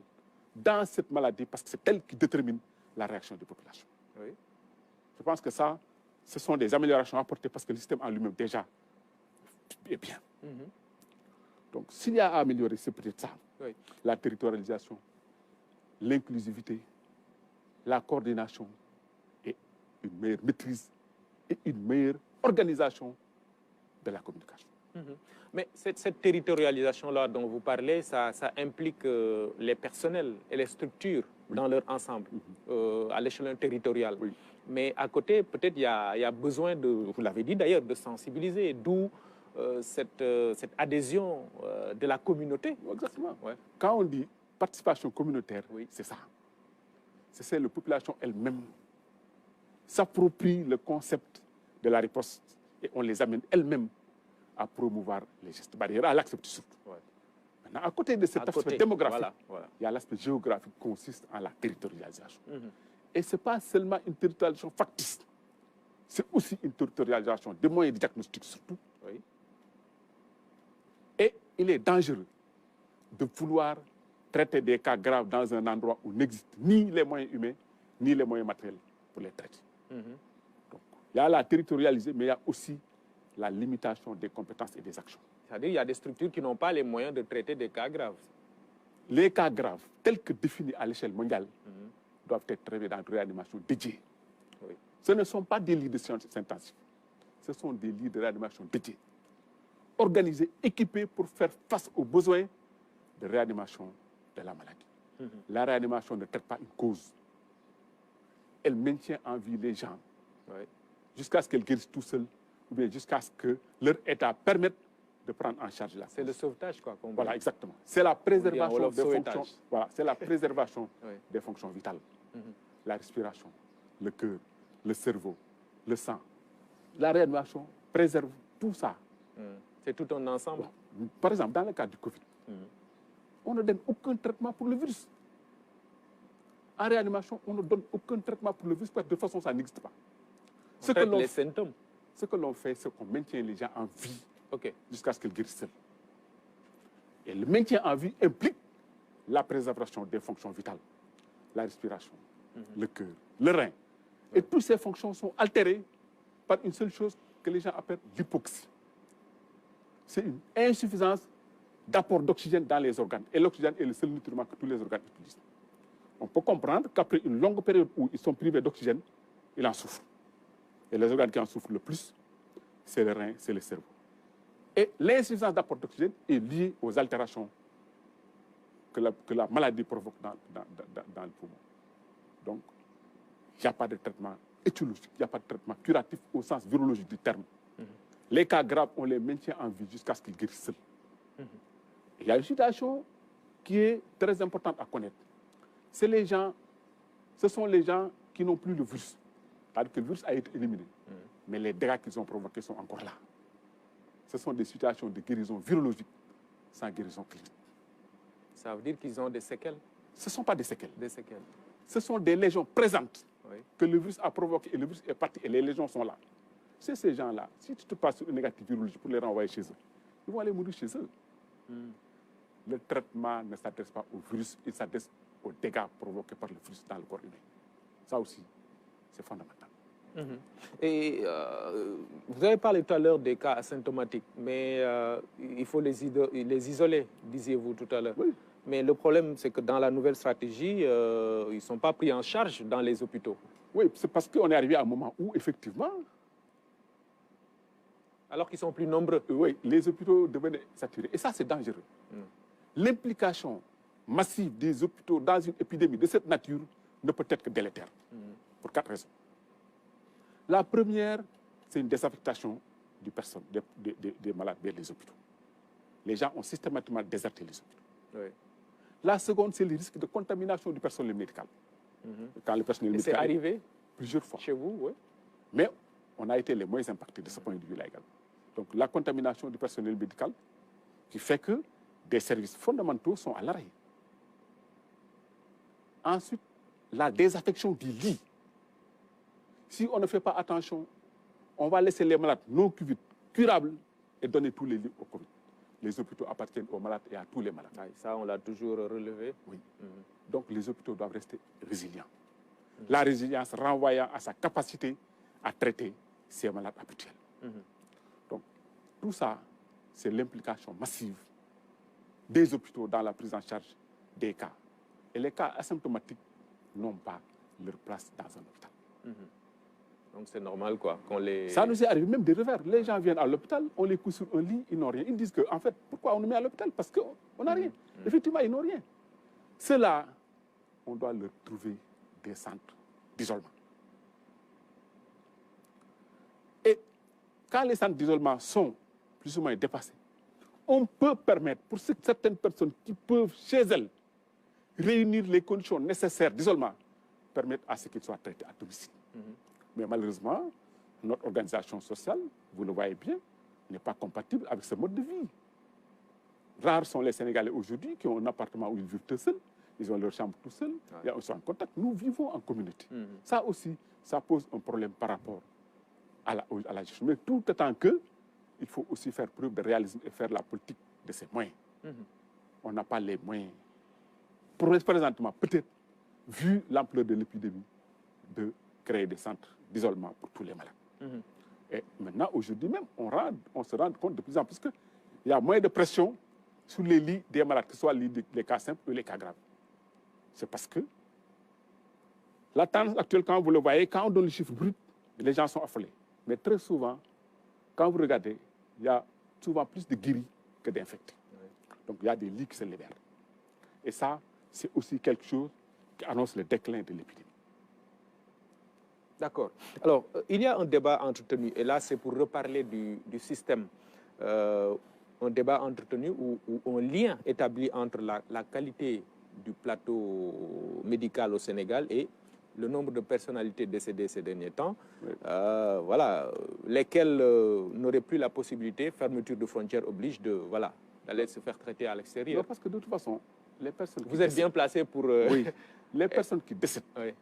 dans cette maladie, parce que c'est elle qui détermine la réaction des populations. Je pense que ça, ce sont des améliorations apportées parce que le système en lui-même déjà est bien. Donc, s'il y a à améliorer, c'est peut-être ça. La territorialisation, l'inclusivité, la coordination et une meilleure maîtrise et une meilleure organisation de la communication. Mais cette territorialisation-là dont vous parlez, ça implique les personnels et les structures dans leur ensemble, à l'échelon territorial. Mais à côté, peut-être il y a besoin de, vous l'avez dit d'ailleurs, de sensibiliser, d'où cette adhésion de la communauté. Exactement. Quand on dit participation communautaire, c'est ça. C'est la population elle-même s'approprie le concept de la riposte et on les amène elle-même à promouvoir les gestes barrières, à l'accepter surtout. Maintenant, à côté de cet aspect démographique, il y a l'aspect géographique qui consiste en la territorialisation. Et ce n'est pas seulement une territorialisation factice, c'est aussi une territorialisation des moyens de diagnostic surtout. Et il est dangereux de vouloir traiter des cas graves dans un endroit où n'existent ni les moyens humains, ni les moyens matériels pour les traiter. Donc, il y a la territorialisation, mais il y a aussi la limitation des compétences et des actions. C'est-à-dire qu'il y a des structures qui n'ont pas les moyens de traiter des cas graves. Les cas graves, tels que définis à l'échelle mondiale, doivent être traités dans une réanimation dédiée. Ce ne sont pas des lits de soins intensifs, ce sont des lits de réanimation dédiés, organisés, équipés pour faire face aux besoins de réanimation de la maladie. La réanimation ne traite pas une cause. Elle maintient en vie les gens jusqu'à ce qu'elles guérissent tout seuls ou bien jusqu'à ce que leur état permette de prendre en charge la cause. C'est le sauvetage, quoi. Voilà, exactement. C'est la préservation des fonctions. Voilà, c'est la préservation des fonctions vitales. la respiration, le cœur, le cerveau, le sang. La réanimation préserve tout ça. C'est tout un ensemble. Par exemple, dans le cas du Covid, on ne donne aucun traitement pour le virus. En réanimation, on ne donne aucun traitement pour le virus parce que de toute façon, ça n'existe pas. On traite les symptômes. Ce que l'on fait, c'est qu'on maintient les gens en vie jusqu'à ce qu'ils guérissent seuls. Et le maintien en vie implique la préservation des fonctions vitales, la respiration, le cœur, le rein. Et toutes ces fonctions sont altérées par une seule chose que les gens appellent l'hypoxie. C'est une insuffisance d'apport d'oxygène dans les organes. Et l'oxygène est le seul nutriment que tous les organes utilisent. On peut comprendre qu'après une longue période où ils sont privés d'oxygène, ils en souffrent. Et les organes qui en souffrent le plus, c'est le rein, c'est le cerveau. Et l'insuffisance d'apport d'oxygène est liée aux altérations que la maladie provoque dans le poumon. Donc, il n'y a pas de traitement étiologique, il n'y a pas de traitement curatif au sens virologique du terme. Les cas graves, on les maintient en vie jusqu'à ce qu'ils guérissent seuls. Il y a une situation qui est très importante à connaître. Ce sont les gens qui n'ont plus le virus. C'est-à-dire que le virus a été éliminé. Mais les dégâts qu'ils ont provoqués sont encore là. Ce sont des situations de guérison virologique sans guérison clinique. Ça veut dire qu'ils ont des séquelles? Ce ne sont pas des séquelles. Des séquelles. Ce sont des lésions présentes que le virus a provoquées et le virus est parti et les lésions sont là. C'est ces gens-là, si tu te passes sur une négative virologique pour les renvoyer chez eux, ils vont aller mourir chez eux. Le traitement ne s'adresse pas au virus, il s'adresse aux dégâts provoqués par le virus dans le corps humain. Ça aussi, c'est fondamental. Et vous avez parlé tout à l'heure des cas asymptomatiques, mais il faut les isoler, disiez-vous tout à l'heure. Oui. Mais le problème, c'est que dans la nouvelle stratégie, ils ne sont pas pris en charge dans les hôpitaux. Oui, c'est parce qu'on est arrivé à un moment où, effectivement... Alors qu'ils sont plus nombreux. Oui, les hôpitaux devenaient saturés. Et ça, c'est dangereux. L'implication massive des hôpitaux dans une épidémie de cette nature ne peut être que délétère. Pour 4 raisons. La première, c'est une désaffectation des malades vers les hôpitaux. Les gens ont systématiquement déserté les hôpitaux. Oui. La seconde, c'est le risque de contamination du personnel médical. Quand le personnel médical c'est arrivé plusieurs fois. Chez vous, oui. Mais on a été les moins impactés de ce point de vue-là également. Donc la contamination du personnel médical qui fait que des services fondamentaux sont à l'arrêt. Ensuite, la désaffection du lit. Si on ne fait pas attention, on va laisser les malades non curables et donner tous les lits au Covid. Les hôpitaux appartiennent aux malades et à tous les malades. Ça, on l'a toujours relevé. Oui. Donc les hôpitaux doivent rester résilients. La résilience renvoyant à sa capacité à traiter ces malades habituels. Donc tout ça, c'est l'implication massive des hôpitaux dans la prise en charge des cas. Et les cas asymptomatiques n'ont pas leur place dans un hôpital. Donc c'est normal quoi qu'on les... Ça nous est arrivé même de revers. Les gens viennent à l'hôpital, on les couche sur un lit, ils n'ont rien. Ils disent que, en fait, pourquoi on nous met à l'hôpital? Parce qu'on n'a rien. Effectivement, ils n'ont rien. Ceux-là, on doit leur trouver des centres d'isolement. Et quand les centres d'isolement sont plus ou moins dépassés, on peut permettre pour certaines personnes qui peuvent, chez elles, réunir les conditions nécessaires d'isolement, permettre à ce qu'ils soient traités à domicile. Mais malheureusement, notre organisation sociale, vous le voyez bien, n'est pas compatible avec ce mode de vie. Rares sont les Sénégalais aujourd'hui qui ont un appartement où ils vivent tout seuls, ils ont leur chambre tout seuls, ils sont en contact. Nous vivons en communauté. Ça aussi, ça pose un problème par rapport à la gestion. Mais tout autant que, il faut aussi faire preuve de réalisme et faire la politique de ces moyens. On n'a pas les moyens, présentement, peut-être, vu l'ampleur de l'épidémie, de créer des centres d'isolement pour tous les malades. Et maintenant, aujourd'hui même, on se rend compte de plus en plus qu'il y a moins de pression sur les lits des malades, que ce soit les cas simples ou les cas graves. C'est parce que la tendance actuelle, quand vous le voyez, quand on donne le chiffre brut, les gens sont affolés. Mais très souvent, quand vous regardez, il y a souvent plus de guéris que d'infectés. Donc il y a des lits qui se libèrent. Et ça, c'est aussi quelque chose qui annonce le déclin de l'épidémie. D'accord. Alors, il y a un débat entretenu, et là, c'est pour reparler du système. Un débat entretenu ou un lien établi entre la qualité du plateau médical au Sénégal et le nombre de personnalités décédées ces derniers temps, Oui. voilà, lesquelles n'auraient plus la possibilité, fermeture de frontières oblige d'aller se faire traiter à l'extérieur. Non, parce que de toute façon, les personnes Vous êtes bien placé pour... Oui, les personnes qui décèdent, oui.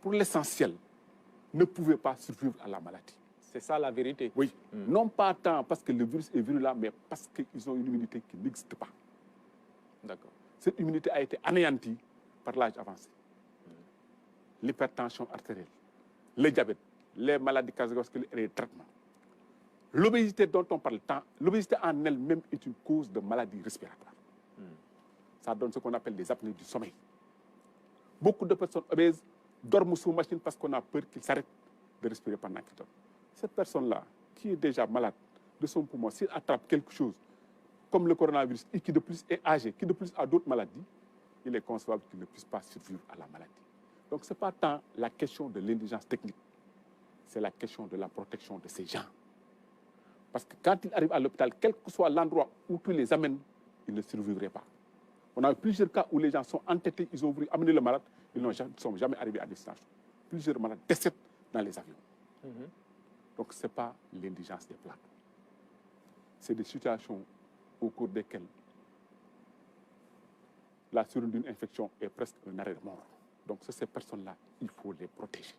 pour l'essentiel, ne pouvaient pas survivre à la maladie. C'est ça la vérité. Oui, non pas tant parce que le virus est virulent, mais parce qu'ils ont une immunité qui n'existe pas. D'accord. Cette immunité a été anéantie par l'âge avancé. L'hypertension artérielle, le diabète, les maladies cardiovasculaires et les traitements. L'obésité dont on parle tant, l'obésité en elle-même est une cause de maladies respiratoires. Ça donne ce qu'on appelle des apnées du sommeil. Beaucoup de personnes obèses dorment sous machine parce qu'on a peur qu'ils s'arrêtent de respirer pendant qu'ils dorment. Cette personne-là, qui est déjà malade de son poumon, s'il attrape quelque chose, comme le coronavirus, et qui de plus est âgé, qui de plus a d'autres maladies, il est concevable qu'il ne puisse pas survivre à la maladie. Donc ce n'est pas tant la question de l'indigence technique, c'est la question de la protection de ces gens. Parce que quand ils arrivent à l'hôpital, quel que soit l'endroit où tu les amènes, ils ne survivraient pas. On a eu plusieurs cas où les gens sont entêtés, ils ont voulu amener le malade, ils ne sont jamais arrivés à destination. Plusieurs malades décèdent dans les avions. Donc ce n'est pas l'indigence des plateaux. C'est des situations au cours desquelles la survenue d'une infection est presque un arrêt de mort. Donc ces personnes-là, il faut les protéger.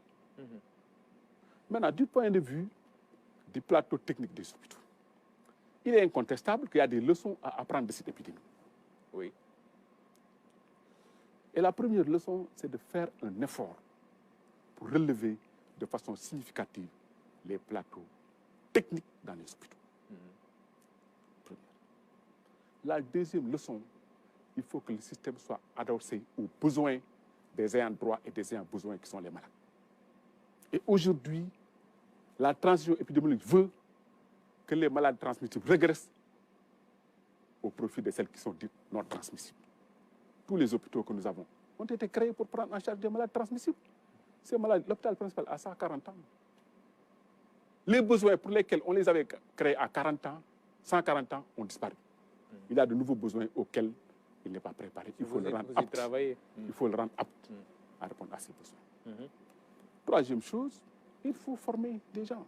Maintenant, du point de vue du plateau technique des hôpitaux, il est incontestable qu'il y a des leçons à apprendre de cette épidémie. Oui. Et la première leçon, c'est de faire un effort pour relever de façon significative les plateaux techniques dans les hôpitaux. Première. La deuxième leçon, il faut que le système soit adossé aux besoins des ayants droit et des ayants besoin qui sont les malades. Et aujourd'hui, la transition épidémiologique veut que les malades transmissibles régressent au profit de celles qui sont dites non transmissibles. Tous les hôpitaux que nous avons ont été créés pour prendre en charge des malades transmissibles. Ces malades, l'hôpital principal a 140 ans. Les besoins pour lesquels on les avait créés à 40 ans, 140 ans, ont disparu. Il y a de nouveaux besoins auxquels il n'est pas préparé. Il faut le rendre apte. Il faut le rendre apte à répondre à ces besoins. Troisième chose, il faut former des gens.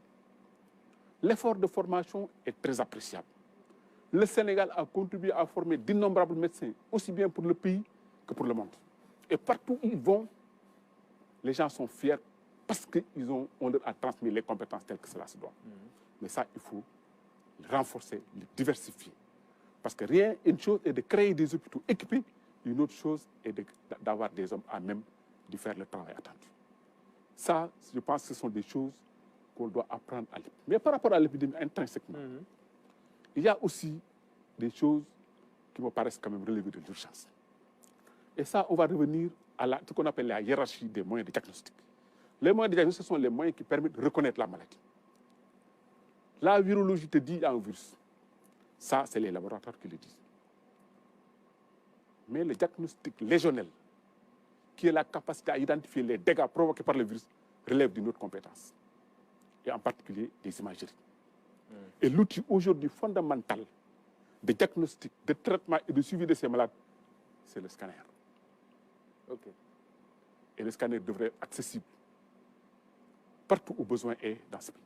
L'effort de formation est très appréciable. Le Sénégal a contribué à former d'innombrables médecins, aussi bien pour le pays que pour le monde. Et partout où ils vont, les gens sont fiers parce qu'on leur a transmis les compétences telles que cela se doit. Mais ça, il faut le renforcer, le diversifier. Parce que rien, une chose est de créer des hôpitaux équipés, une autre chose est d'avoir des hommes à même de faire le travail attendu. Ça, je pense que ce sont des choses qu'on doit apprendre à l'épidémie. Mais par rapport à l'épidémie intrinsèquement, il y a aussi des choses qui me paraissent quand même relevées de l'urgence. Et ça, on va revenir à ce qu'on appelle la hiérarchie des moyens de diagnostic. Les moyens de diagnostic, ce sont les moyens qui permettent de reconnaître la maladie. La virologie te dit qu'il y a un virus. Ça, c'est les laboratoires qui le disent. Mais le diagnostic légionnel, qui est la capacité à identifier les dégâts provoqués par le virus, relève d'une autre compétence, et en particulier des imageries. Et l'outil aujourd'hui fondamental de diagnostic, de traitement et de suivi de ces malades, c'est le scanner. Et le scanner devrait être accessible partout où besoin est dans ce pays.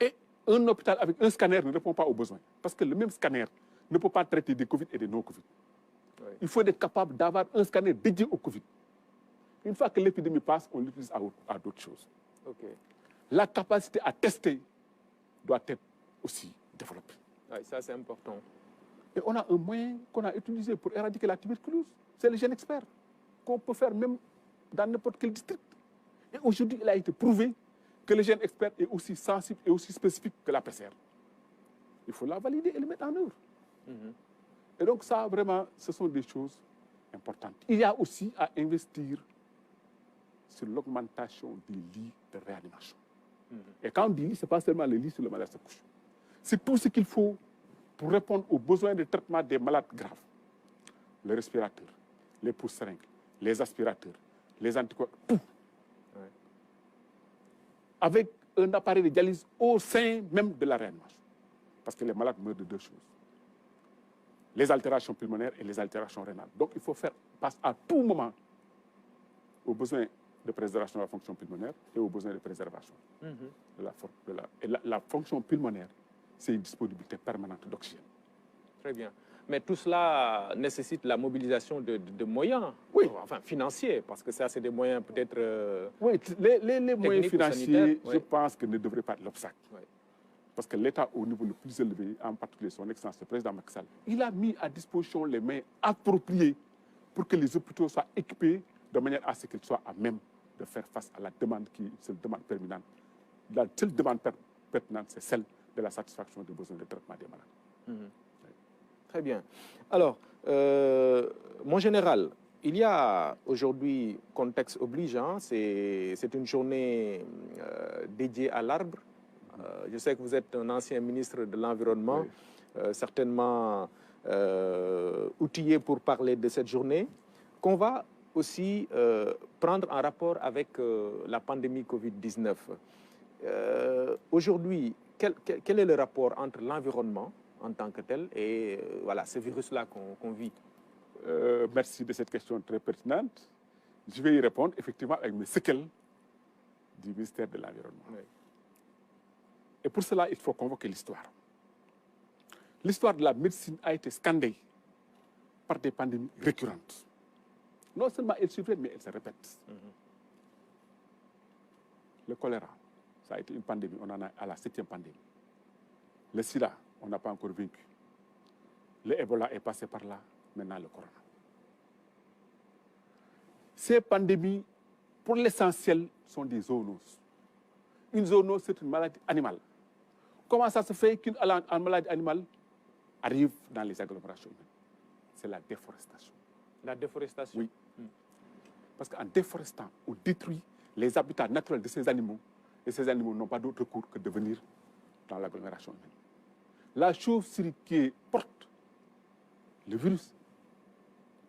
Et un hôpital avec un scanner ne répond pas aux besoins, parce que le même scanner ne peut pas traiter des Covid et des non-Covid. Il faut être capable d'avoir un scanner dédié au Covid. Une fois que l'épidémie passe, on l'utilise à d'autres choses. La capacité à tester doit être aussi développée. Ça, c'est important. Et on a un moyen qu'on a utilisé pour éradiquer la tuberculose. C'est le GeneXpert, qu'on peut faire même dans n'importe quel district. Et aujourd'hui, il a été prouvé que le GeneXpert est aussi sensible et aussi spécifique que la PCR. Il faut la valider et le mettre en œuvre. Et donc ça, vraiment, ce sont des choses importantes. Il y a aussi à investir sur l'augmentation des lits de réanimation. Et quand on dit lit, ce n'est pas seulement les lits sur le malade se couche. C'est tout ce qu'il faut pour répondre aux besoins de traitement des malades graves. Le respirateur, les pousse-seringues, les aspirateurs, les anticorps, tout. Avec un appareil de dialyse au sein même de la réanimation. Parce que les malades meurent de deux choses. Les altérations pulmonaires et les altérations rénales. Donc il faut faire face à tout moment aux besoins de préservation de la fonction pulmonaire et aux besoins de préservation de la fonction pulmonaire, c'est une disponibilité permanente d'oxygène. Très bien. Mais tout cela nécessite la mobilisation de moyens, enfin financiers, parce que ça, c'est des moyens peut-être... oui, les moyens financiers, je pense que ne devraient pas être l'obstacle. Oui. Parce que l'État, au niveau le plus élevé, en particulier son Excellence, le président Macky Sall, il a mis à disposition les moyens appropriés pour que les hôpitaux soient équipés de manière à ce qu'ils soient à même de faire face à la demande qui est une demande permanente. La seule demande pertinente, c'est celle de la satisfaction des besoins de traitement des malades. Très bien. Alors, mon général, il y a aujourd'hui, contexte obligeant, c'est une journée dédiée à l'arbre. Je sais que vous êtes un ancien ministre de l'Environnement, certainement outillé pour parler de cette journée, qu'on va aussi prendre en rapport avec la pandémie Covid-19. Aujourd'hui, quel est le rapport entre l'environnement en tant que tel et voilà, ce virus-là qu'on vit? Merci de cette question très pertinente. Je vais y répondre effectivement avec mes séquelles du ministère de l'Environnement. Oui. Et pour cela, il faut convoquer l'histoire. L'histoire de la médecine a été scandée par des pandémies récurrentes. Non seulement elles surviennent, mais elles se répètent. Le choléra, ça a été une pandémie, on en est à la 7e pandémie. Le sida, on n'a pas encore vaincu. Le Ebola est passé par là, maintenant le corona. Ces pandémies, pour l'essentiel, sont des zoonoses. Une zoonose, c'est une maladie animale. Comment ça se fait qu'une maladie animale arrive dans les agglomérations humaines? C'est la déforestation. La déforestation? Oui. Parce qu'en déforestant, on détruit les habitats naturels de ces animaux, et ces animaux n'ont pas d'autre recours que de venir dans l'agglomération humaine. La chauve-souris qui porte le virus,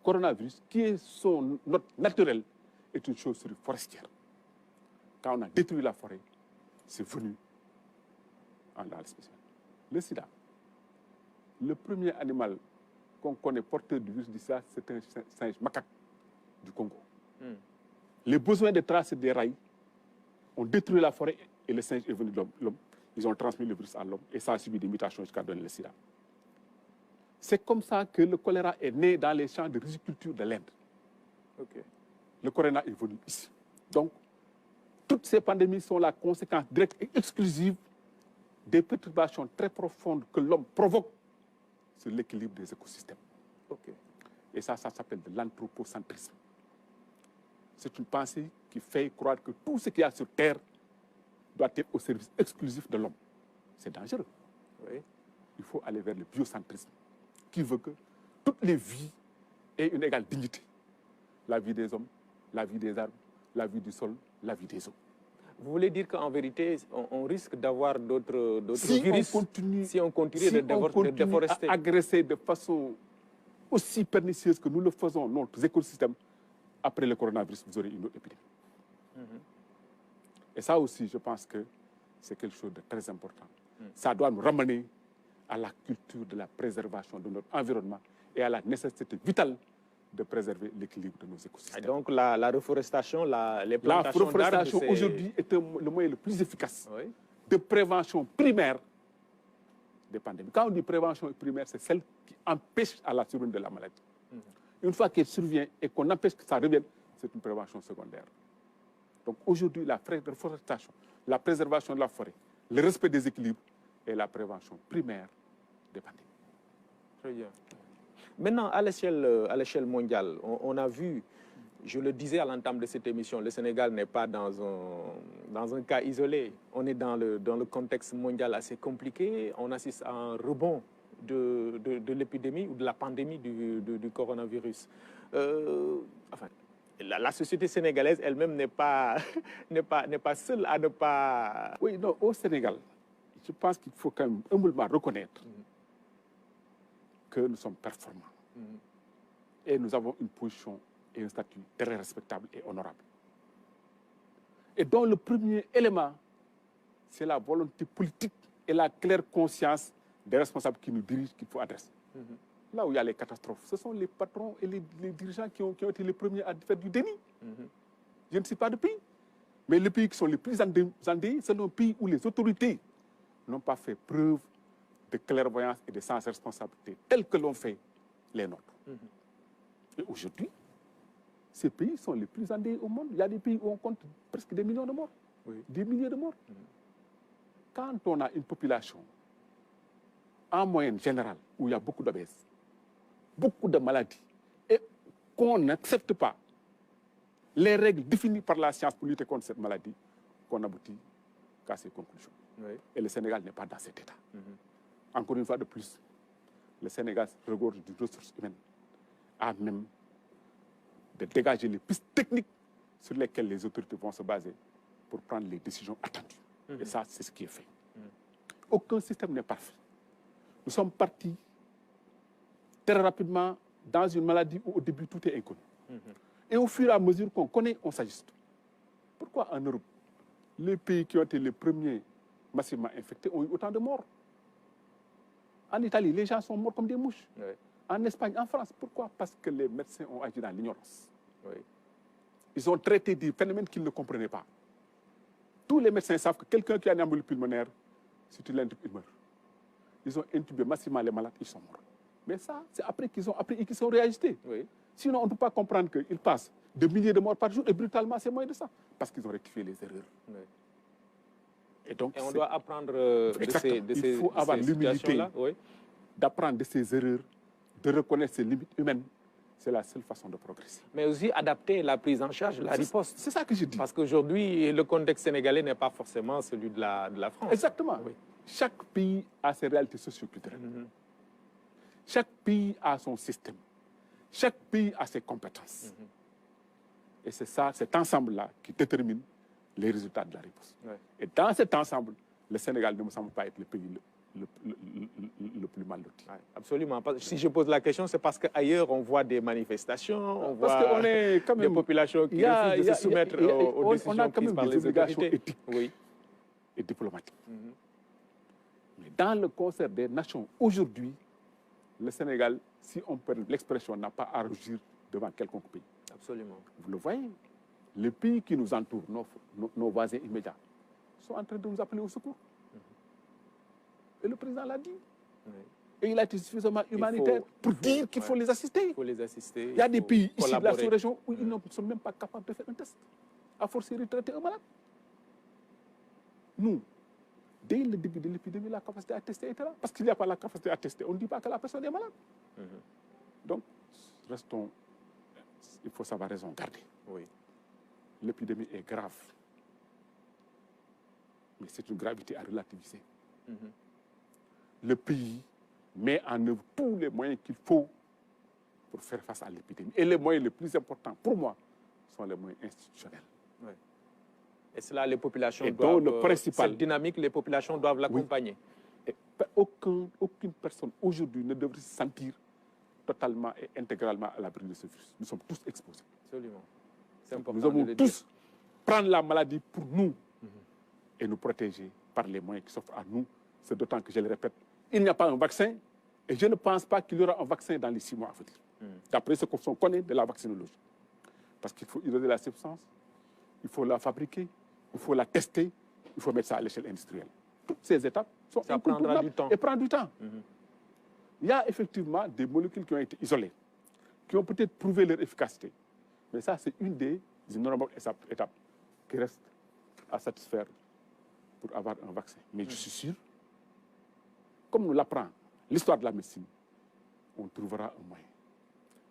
coronavirus, qui est son hôte naturel, est une chauve-souris forestière. Quand on a détruit la forêt, c'est venu dans l'espèce. Le sida, le premier animal qu'on connaît porteur du virus du sida, c'est un singe macaque du Congo. Les besoins de traces des rails ont détruit la forêt et le singe est venu de l'homme. Ils ont transmis le virus à l'homme et ça a subi des mutations jusqu'à donner le sida. C'est comme ça que le choléra est né dans les champs de riziculture de l'Inde. Le choléra est venu ici. Donc, toutes ces pandémies sont la conséquence directe et exclusive des perturbations très profondes que l'homme provoque sur l'équilibre des écosystèmes. Et ça s'appelle de l'anthropocentrisme. C'est une pensée qui fait croire que tout ce qu'il y a sur Terre doit être au service exclusif de l'homme. C'est dangereux. Il faut aller vers le biocentrisme, qui veut que toutes les vies aient une égale dignité. La vie des hommes, la vie des arbres, la vie du sol, la vie des eaux. Vous voulez dire qu'en vérité, on risque d'avoir d'autres virus si on continue de déforester, à agresser de façon aussi pernicieuse que nous le faisons notre écosystème. Après le coronavirus, vous aurez une autre épidémie. Et ça aussi, je pense que c'est quelque chose de très important. Ça doit nous ramener à la culture de la préservation de notre environnement et à la nécessité vitale de préserver l'équilibre de nos écosystèmes. Et donc la reforestation, les plantations d'arbres... La reforestation aujourd'hui est le moyen le plus efficace de prévention primaire des pandémies. Quand on dit prévention primaire, c'est celle qui empêche à la survenue de la maladie. Une fois qu'elle survient et qu'on empêche que ça revienne, c'est une prévention secondaire. Donc aujourd'hui, la reforestation, la préservation de la forêt, le respect des équilibres est la prévention primaire des pandémies. Très bien. Maintenant, à l'échelle mondiale, on a vu, je le disais à l'entame de cette émission, le Sénégal n'est pas dans un cas isolé. On est dans le contexte mondial assez compliqué. On assiste à un rebond de l'épidémie ou de la pandémie du coronavirus. Enfin, la société sénégalaise elle-même n'est pas seule à ne pas... Oui, non, au Sénégal, je pense qu'il faut quand même humblement reconnaître que nous sommes performants. Et nous avons une position et un statut très respectable et honorable. Et dont le premier élément, c'est la volonté politique et la claire conscience des responsables qui nous dirigent qu'il faut adresser. Là où il y a les catastrophes, ce sont les patrons et les dirigeants qui ont été les premiers à faire du déni. Je ne sais pas de pays. Mais les pays qui sont les plus endeuillés, c'est un pays où les autorités n'ont pas fait preuve de clairvoyance et de sens responsabilité tels que l'ont fait les nôtres. Et aujourd'hui, ces pays sont les plus endeuillés au monde. Il y a des pays où on compte presque des millions de morts, des milliers de morts. Quand on a une population en moyenne générale où il y a beaucoup d'obèses, beaucoup de maladies, et qu'on n'accepte pas les règles définies par la science pour lutter contre cette maladie, qu'on aboutit qu'à ces conclusions. Et le Sénégal n'est pas dans cet état. Encore une fois de plus, le Sénégal regorge d'une ressource humaine à même de dégager les pistes techniques sur lesquelles les autorités vont se baser pour prendre les décisions attendues. Et ça, c'est ce qui est fait. Aucun système n'est parfait. Nous sommes partis très rapidement dans une maladie où au début tout est inconnu. Et au fur et à mesure qu'on connaît, on s'ajuste. Pourquoi en Europe, les pays qui ont été les premiers massivement infectés ont eu autant de morts? En Italie, les gens sont morts comme des mouches. En Espagne, en France, pourquoi? Parce que les médecins ont agi dans l'ignorance. Ils ont traité des phénomènes qu'ils ne comprenaient pas. Tous les médecins savent que quelqu'un qui a une embolie pulmonaire, si tu l'intubes, il meurt. Ils ont intubé massivement les malades, ils sont morts. Mais ça, c'est après qu'ils ont appris et qu'ils sont réajustés. Sinon, on ne peut pas comprendre qu'ils passent de milliers de morts par jour et brutalement, c'est moins de ça. Parce qu'ils ont rectifié les erreurs. Et on doit apprendre de ces Il faut avoir l'humilité d'apprendre de ces erreurs, de reconnaître ses limites humaines. C'est la seule façon de progresser. Mais aussi adapter la prise en charge, la riposte. C'est ça que je dis. Parce qu'aujourd'hui, le contexte sénégalais n'est pas forcément celui de la France. Exactement. Chaque pays a ses réalités socio-culturelles. Chaque pays a son système. Chaque pays a ses compétences. Et c'est ça, cet ensemble-là qui détermine les résultats de la riposte. Et dans cet ensemble, le Sénégal ne me semble pas être le pays le plus mal loti. Absolument. Si je pose la question, c'est parce qu'ailleurs, on voit des manifestations, on voit est quand même, des populations qui refusent de se soumettre aux décisions prises par les autorités. Éthiques et diplomatiques. Mais dans le concert des nations, aujourd'hui, le Sénégal, si on peut l'expression, n'a pas à rougir devant quelconque pays. Absolument. Vous le voyez, les pays qui nous entourent, nos voisins immédiats, sont en train de nous appeler au secours. Et le président l'a dit. Et il a été suffisamment humanitaire pour dire qu'il faut les assister. Il faut les assister. Il y a des pays ici de la sous-région où ils ne sont même pas capables de faire un test. À force de traiter un malade. Nous, dès le début de l'épidémie, la capacité à tester était là. Parce qu'il n'y a pas la capacité à tester. On ne dit pas que la personne est malade. Donc, restons, il faut savoir raison garder. L'épidémie est grave. Mais c'est une gravité à relativiser. Le pays met en œuvre tous les moyens qu'il faut pour faire face à l'épidémie. Et les moyens les plus importants, pour moi, sont les moyens institutionnels. Et cela, les populations doivent... Cette dynamique, les populations doivent l'accompagner. Aucune personne aujourd'hui ne devrait se sentir totalement et intégralement à l'abri de ce virus. Nous sommes tous exposés. Absolument. C'est important. Nous devons tous prendre la maladie pour nous et nous protéger par les moyens qui s'offrent à nous. C'est d'autant que, je le répète, il n'y a pas un vaccin et je ne pense pas qu'il y aura un vaccin dans les 6 mois à venir. D'après ce qu'on connaît de la vaccinologie. Parce qu'il faut isoler la substance, il faut la fabriquer, il faut la tester, il faut mettre ça à l'échelle industrielle. Toutes ces étapes sont incontournables et prennent du temps. Il y a effectivement des molécules qui ont été isolées, qui ont peut-être prouvé leur efficacité. Mais ça, c'est une des innombrables étapes qui restent à satisfaire pour avoir un vaccin. Mais je suis sûr, comme nous l'apprend l'histoire de la médecine, on trouvera un moyen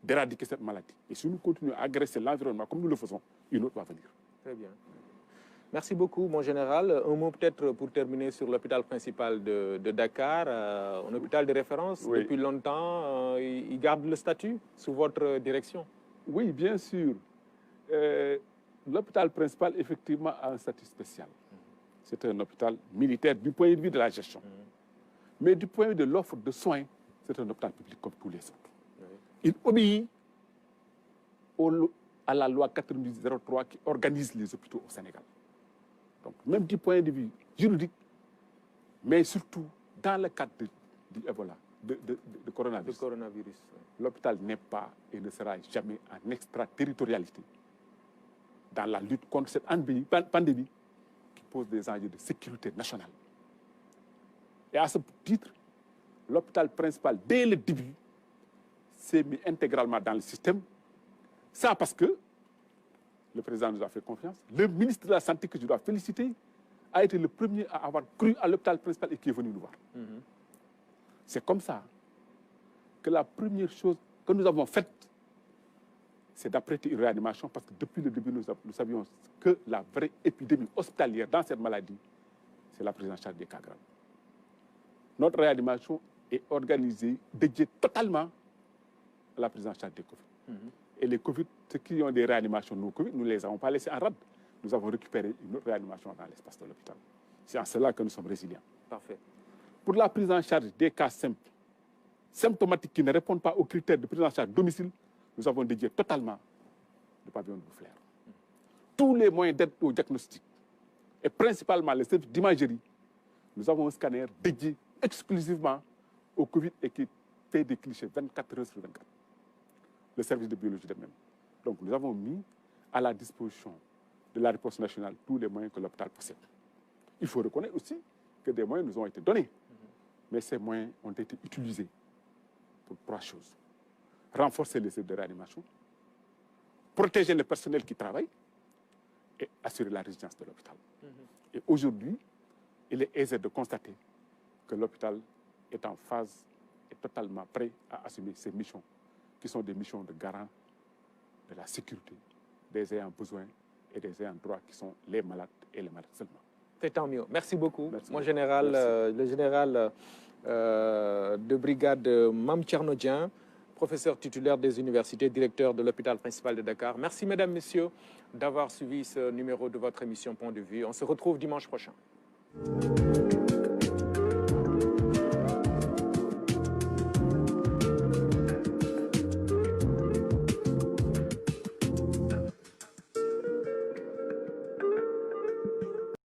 d'éradiquer cette maladie. Et si nous continuons à agresser l'environnement comme nous le faisons, une autre va venir. Très bien. Merci beaucoup, mon général. Un mot peut-être pour terminer sur l'hôpital principal de Dakar, un hôpital de référence. Depuis longtemps, il garde le statut sous votre direction. Oui, bien sûr. L'hôpital principal, effectivement, a un statut spécial. C'est un hôpital militaire du point de vue de la gestion. Mais du point de vue de l'offre de soins, c'est un hôpital public comme tous les autres. Il obéit à la loi 9003 qui organise les hôpitaux au Sénégal. Donc, même du point de vue juridique, mais surtout dans le cadre du Ebola, de coronavirus. L'hôpital n'est pas et ne sera jamais en extraterritorialité dans la lutte contre cette pandémie qui pose des enjeux de sécurité nationale. Et à ce titre, l'hôpital principal, dès le début, s'est mis intégralement dans le système. Ça parce que le président nous a fait confiance. Le ministre de la Santé, que je dois féliciter, a été le premier à avoir cru à l'hôpital principal et qui est venu nous voir. C'est comme ça que la première chose que nous avons faite, c'est d'apprêter une réanimation, parce que depuis le début, nous savions que la vraie épidémie hospitalière dans cette maladie, c'est la prise en charge des cas graves. Notre réanimation est organisée, dédiée totalement à la prise en charge des Covid. Et les Covid, ceux qui ont des réanimations non Covid, nous ne les avons pas laissés en rade. Nous avons récupéré une autre réanimation dans l'espace de l'hôpital. C'est en cela que nous sommes résilients. Parfait. Pour la prise en charge des cas simples, symptomatiques qui ne répondent pas aux critères de prise en charge domicile, nous avons dédié totalement le pavillon de Boufflers. Tous les moyens d'aide au diagnostic, et principalement les services d'imagerie, nous avons un scanner dédié exclusivement au Covid et qui fait des clichés 24 heures sur 24. Le service de biologie de même. Donc nous avons mis à la disposition de la réponse nationale tous les moyens que l'hôpital possède. Il faut reconnaître aussi que des moyens nous ont été donnés. Mais ces moyens ont été utilisés pour 3 choses. Renforcer les services de réanimation, protéger le personnel qui travaille et assurer la résilience de l'hôpital. Et aujourd'hui, il est aisé de constater que l'hôpital est en phase et totalement prêt à assumer ses missions, qui sont des missions de garant de la sécurité des ayants besoin et des ayants droit, qui sont les malades et les malades seulement. C'est tant mieux. Merci beaucoup. Merci. Mon général, le général de brigade Mame Thierno Dieng, professeur titulaire des universités, directeur de l'hôpital principal de Dakar. Merci, mesdames, messieurs, d'avoir suivi ce numéro de votre émission Point de vue. On se retrouve dimanche prochain.